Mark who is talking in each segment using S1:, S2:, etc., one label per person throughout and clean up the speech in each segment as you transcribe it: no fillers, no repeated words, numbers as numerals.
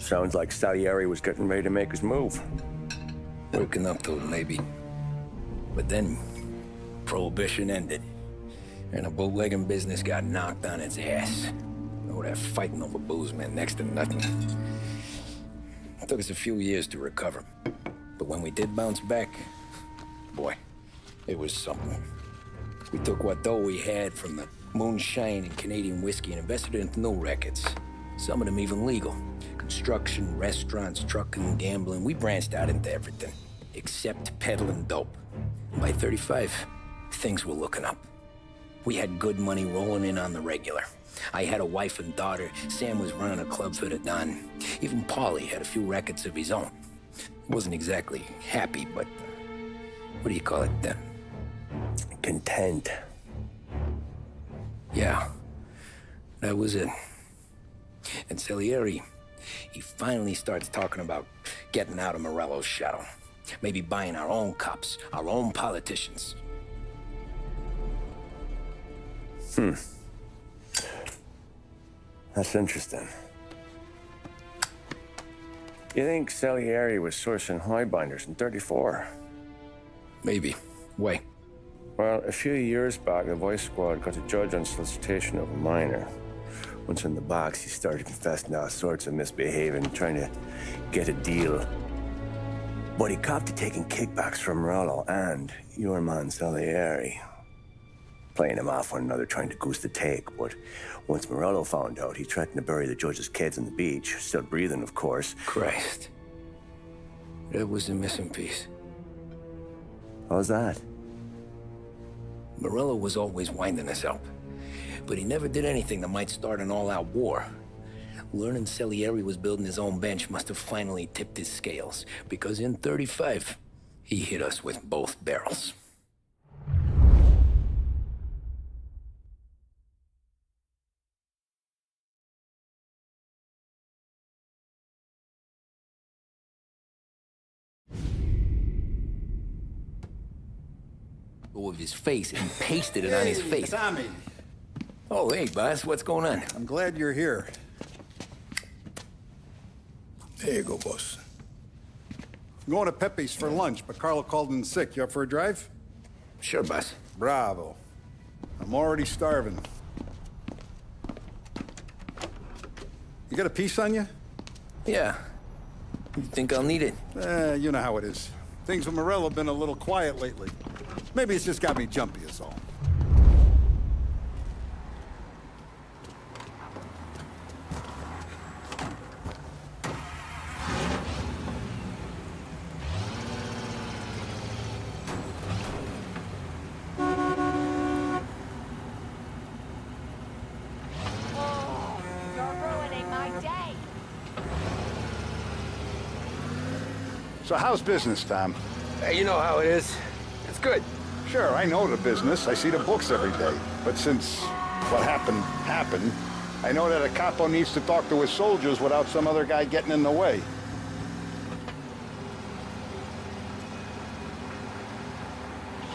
S1: Sounds like Salieri was getting ready to make his move.
S2: Working up to it, maybe. But then, Prohibition ended, and the bootlegging business got knocked on its ass. Oh, that fighting over booze meant next to nothing. It took us a few years to recover. But when we did bounce back, boy, it was something. We took what dough we had from the moonshine and Canadian whiskey and invested it into new rackets. Some of them even legal. Construction, restaurants, trucking, gambling. We branched out into everything, except peddling dope. And by 35, things were looking up. We had good money rolling in on the regular. I had a wife and daughter. Sam was running a club for the Don. Even Paulie had a few rackets of his own. He wasn't exactly happy, but what do you call it then?
S1: Content.
S2: Yeah, that was it. And Salieri, he finally starts talking about getting out of Morello's shadow. Maybe buying our own cops, our own politicians.
S1: That's interesting. You think Salieri was sourcing highbinders in 34?
S2: Maybe. Why?
S1: Well, a few years back, the Vice Squad got a judge on solicitation of a minor. Once in the box, he started confessing all sorts of misbehaving, trying to get a deal. But he copped to taking kickbacks from Morello and your man Salieri. Playing him off one another, trying to goose the take. But once Morello found out, he threatened to bury the judge's kids on the beach. Still breathing, of course.
S2: Christ. That was the missing piece.
S1: How's that?
S2: Morello was always winding us up, but he never did anything that might start an all-out war. Learning Salieri was building his own bench must have finally tipped his scales, because in 35, he hit us with both barrels. Of his face and pasted it on his face.
S3: Tommy.
S2: Oh, hey, boss, what's going on?
S3: I'm glad you're here.
S4: There you go, boss.
S3: I'm going to Pepe's for lunch, but Carlo called in sick. You up for a drive?
S2: Sure, boss.
S3: Bravo. I'm already starving. You got a piece on you?
S2: Yeah. You think I'll need it?
S3: You know how it is. Things with Morello have been a little quiet lately. Maybe it's just got me jumpy is all. So how's business, Tom?
S2: Hey, you know how it is. It's good.
S3: Sure, I know the business. I see the books every day. But since what happened, I know that a capo needs to talk to his soldiers without some other guy getting in the way.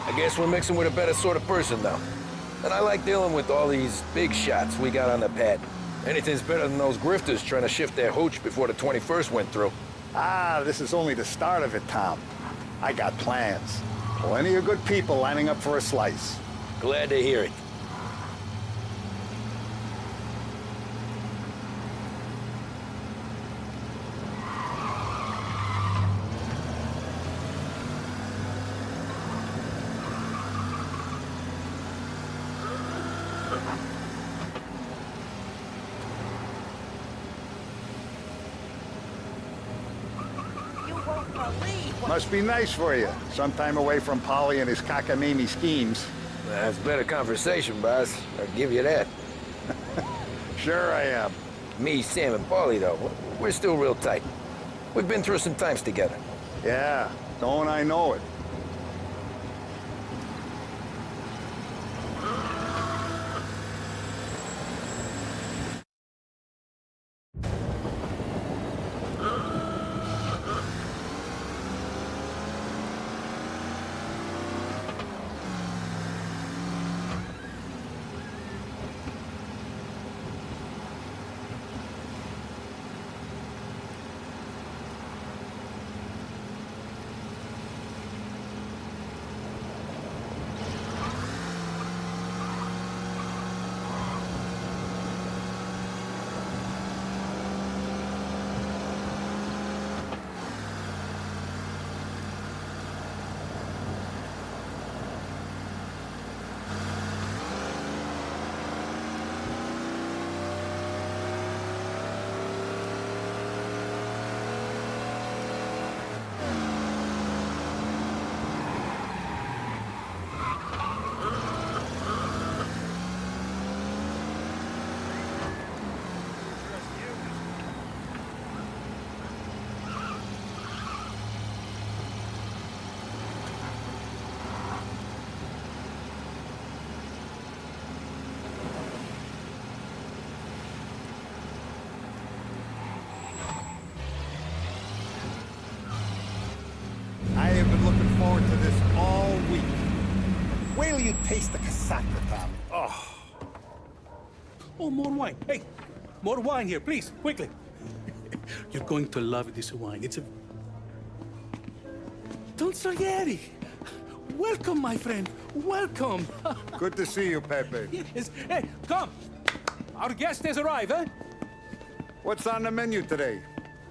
S2: I guess we're mixing with a better sort of person now. And I like dealing with all these big shots we got on the pad. Anything's better than those grifters trying to shift their hooch before the 21st went through.
S3: Ah, this is only the start of it, Tom. I got plans. Plenty of good people lining up for a slice.
S2: Glad to hear it.
S3: Must be nice for you. Some time away from Polly and his cockamamie schemes.
S2: That's better conversation, boss. I'll give you that.
S3: Sure I am.
S2: Me, Sam, and Paulie, though, we're still real tight. We've been through some times together.
S3: Yeah, don't I know it. taste the casaca, Tom.
S5: Oh, more wine. Hey, more wine here, please, quickly. You're going to love this wine. It's a... Don Salieri. Welcome, my friend. Welcome.
S3: Good to see you, Pepe.
S5: Yes. Hey, come. Our guest has arrived, eh?
S3: What's on the menu today?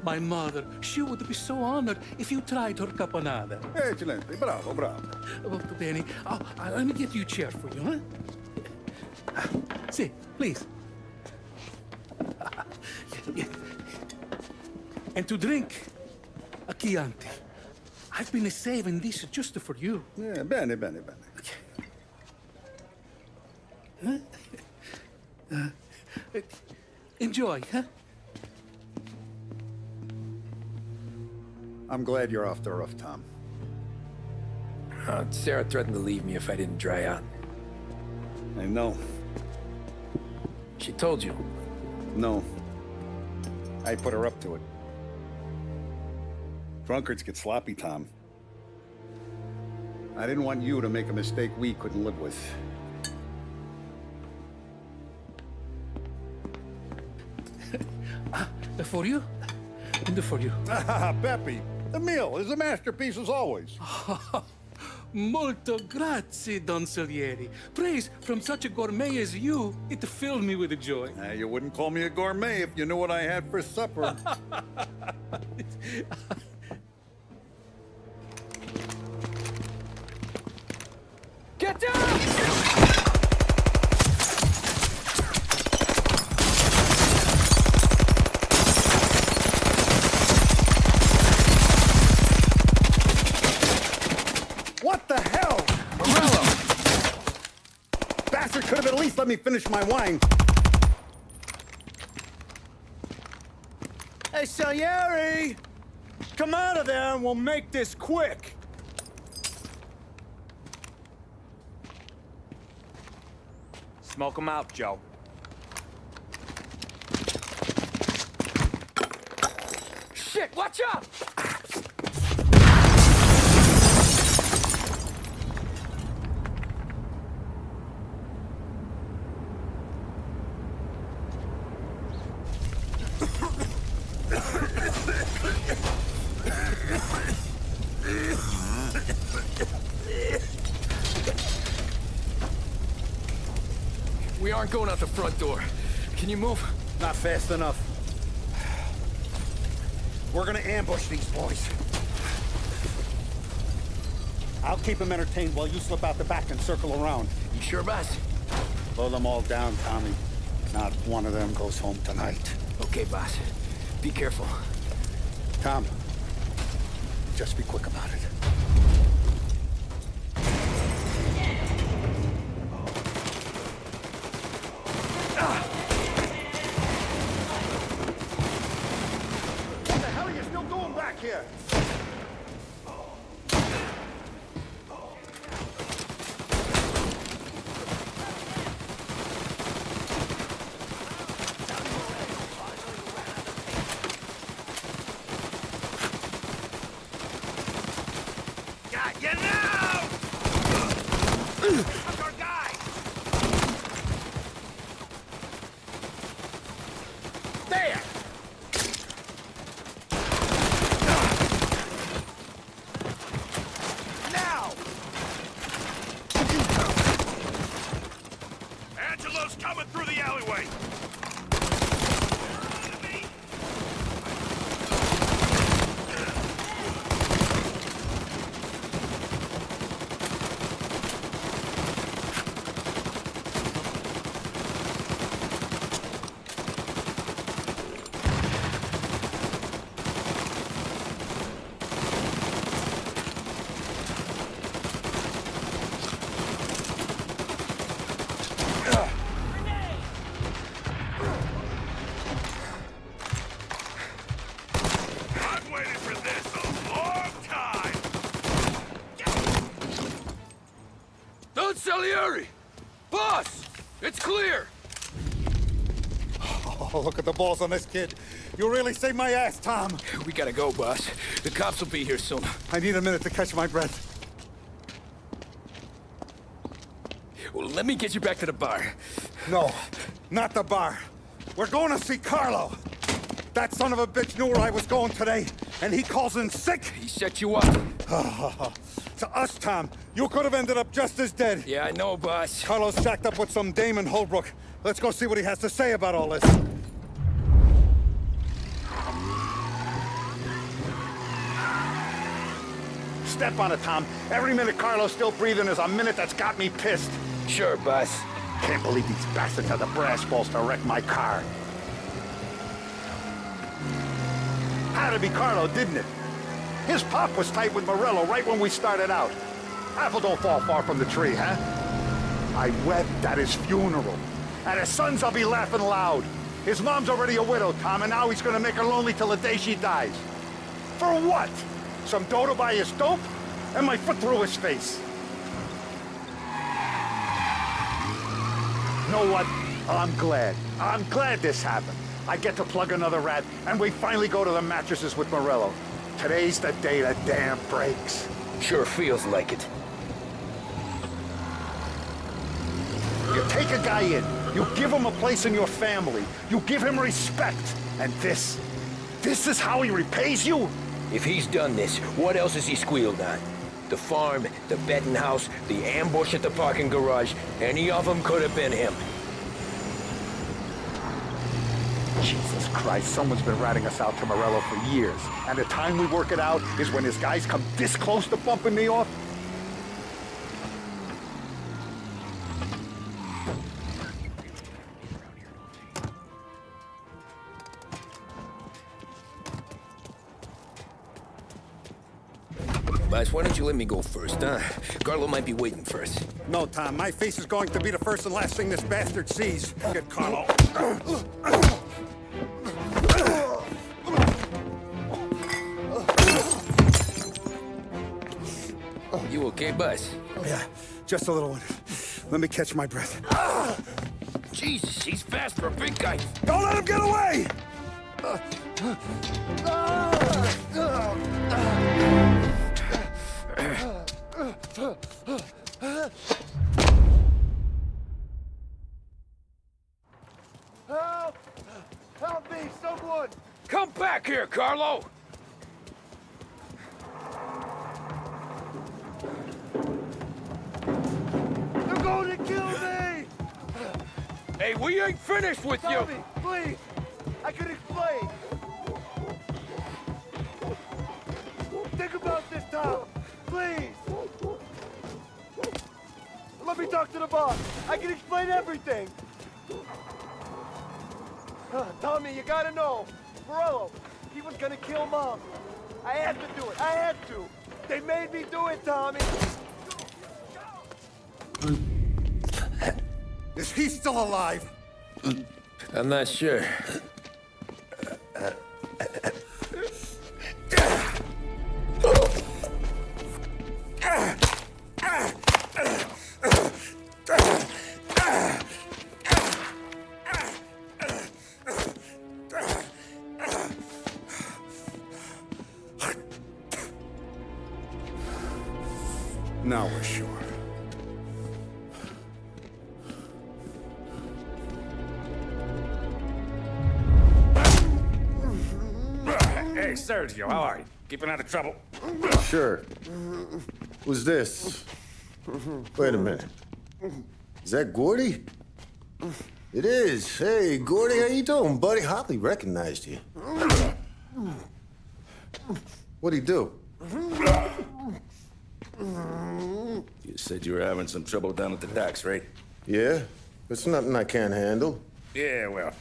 S5: My mother, she would be so honored if you tried her caponata.
S3: Excelente, bravo, bravo.
S5: Molto bene. Oh, let me get you a chair for you, huh? See, please. Yeah. And to drink, a Chianti. I've been saving this just for you.
S3: Yeah, bene, bene, bene.
S5: Enjoy, huh?
S3: I'm glad you're off the roof, Tom.
S2: Sarah threatened to leave me if I didn't dry out.
S3: I know.
S2: She told you.
S3: No. I put her up to it. Drunkards get sloppy, Tom. I didn't want you to make a mistake we couldn't live with.
S5: For you? And for you.
S3: Ah, Pepe, the meal is a masterpiece as always.
S5: Molto grazie, Don Salieri. Praise from such a gourmet as you, it filled me with joy.
S3: You wouldn't call me a gourmet if you knew what I had for supper.
S2: Get down!
S3: What the hell?
S2: Morello!
S3: Bastard could have at least let me finish my wine.
S6: Hey, Salieri! Come out of there and we'll make this quick. Smoke 'em out, Joe.
S2: Shit, watch out! We aren't going out the front door. Can you move?
S3: Not fast enough. We're gonna ambush these boys. I'll keep them entertained while you slip out the back and circle around.
S2: You sure, boss?
S3: Blow them all down, Tommy. Not one of them goes home tonight.
S2: Okay, boss. Be careful.
S3: Tom, just be quick about it. What the hell are you still doing back here?
S6: Got you now! That's our guy! There! Now! Angelo's coming through the alleyway! I've waited for this a long time!
S2: Don Salieri! Boss! It's clear!
S3: Oh, look at the balls on this kid. You really saved my ass, Tom.
S2: We gotta go, boss. The cops will be here soon.
S3: I need a minute to catch my breath.
S2: let me get you back to the bar.
S6: No, not the bar. We're going to see Carlo. That son of a bitch knew where I was going today, and he calls in sick.
S2: He set you up.
S6: To us, Tom, you could have ended up just as dead.
S2: Yeah, I know, boss.
S6: Carlo's shacked up with some dame in Holbrook. Let's go see what he has to say about all this.
S3: Step on it, Tom. Every minute Carlo's still breathing is a minute that's got me pissed.
S2: Sure, boss.
S3: Can't believe these bastards had the brass balls to wreck my car. Had to be Carlo, didn't it? His pop was tight with Morello right when we started out. Apple don't fall far from the tree, huh? I wept at his funeral. At his son's, I'll be laughing loud. His mom's already a widow, Tom, and now he's gonna make her lonely till the day she dies. For what? Some dough to buy his dope? And my foot through his face. You know what? I'm glad. I'm glad this happened. I get to plug another rat, and we finally go to the mattresses with Morello. Today's the day the dam breaks.
S2: Sure feels like it.
S3: You take a guy in, you give him a place in your family, you give him respect, and this is how he repays you?
S2: If he's done this, what else has he squealed on? The farm, the betting house, the ambush at the parking garage, any of them could have been him.
S3: Jesus Christ, someone's been ratting us out to Morello for years. And the time we work it out is when his guys come this close to bumping me off?
S2: Boss, why don't you let me go first, huh? Carlo might be waiting first.
S6: No, Tom, my face is going to be the first and last thing this bastard sees. Get Carlo.
S2: You okay, boss?
S6: Yeah, just a little one. Let me catch my breath.
S2: Jesus, he's fast for a big guy.
S6: Don't let him get away!
S7: Help! Help me, someone!
S2: Come back here, Carlo!
S7: They're going to kill me!
S2: Hey, we ain't finished with you!
S7: Tell me, please! I can explain! Think about this, Tom! Please! Let me talk to the boss! I can explain everything! Tommy, you gotta know! Morello, he was gonna kill Mom! I had to do it! I had to! They made me do it, Tommy!
S6: Is he still alive?
S2: I'm not sure.
S6: Now we're sure.
S5: Hey, Sergio, how are you? Keeping out of trouble?
S4: Sure. Who's this? Wait a minute. Is that Gordy? It is. Hey, Gordy, how you doing, buddy? Hardly recognized you. What'd he do?
S8: You said you were having some trouble down at the docks, right?
S4: Yeah? It's nothing I can't handle.
S8: Yeah, well,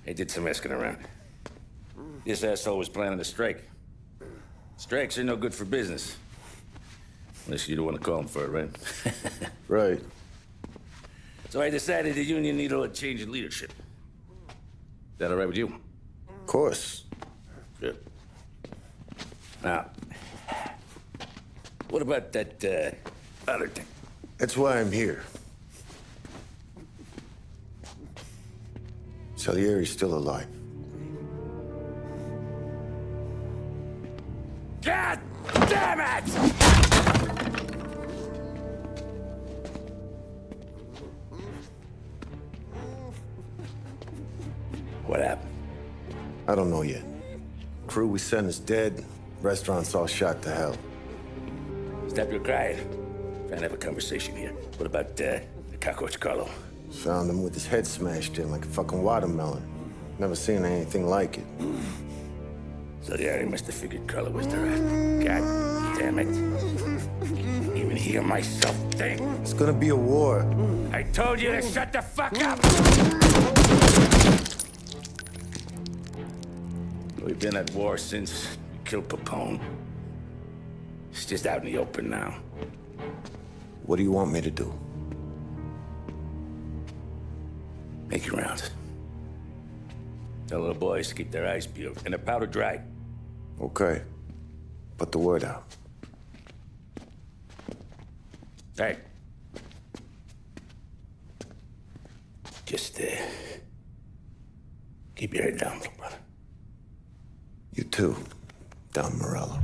S8: I did some asking around. This asshole was planning a strike. Strikes are no good for business. Unless you don't want to call him for it, right?
S4: Right.
S8: So I decided the union needed a change in leadership. That all right with you?
S4: Of course.
S8: Good. Now, what about that, other thing?
S4: That's why I'm here. Salieri's still alive.
S8: God damn it! What happened?
S4: I don't know yet. Crew we sent is dead. Restaurant's all shot to hell.
S8: Stop your crying. Trying to have a conversation here. What about the cockroach Carlo?
S4: Found him with his head smashed in like a fucking watermelon. Never seen anything like it.
S8: So the area must have figured Carlo was the rat. God damn it. Even hear myself think.
S4: It's gonna be a war.
S8: I told you to shut the fuck up! We've been at war since we killed Papone. It's just out in the open now.
S4: What do you want me to do?
S8: Make your rounds. Tell little boys to keep their eyes peeled and their powder dry.
S4: Okay. Put the word out.
S8: Hey. Just, keep your head down, little brother.
S4: You too, Don Morello.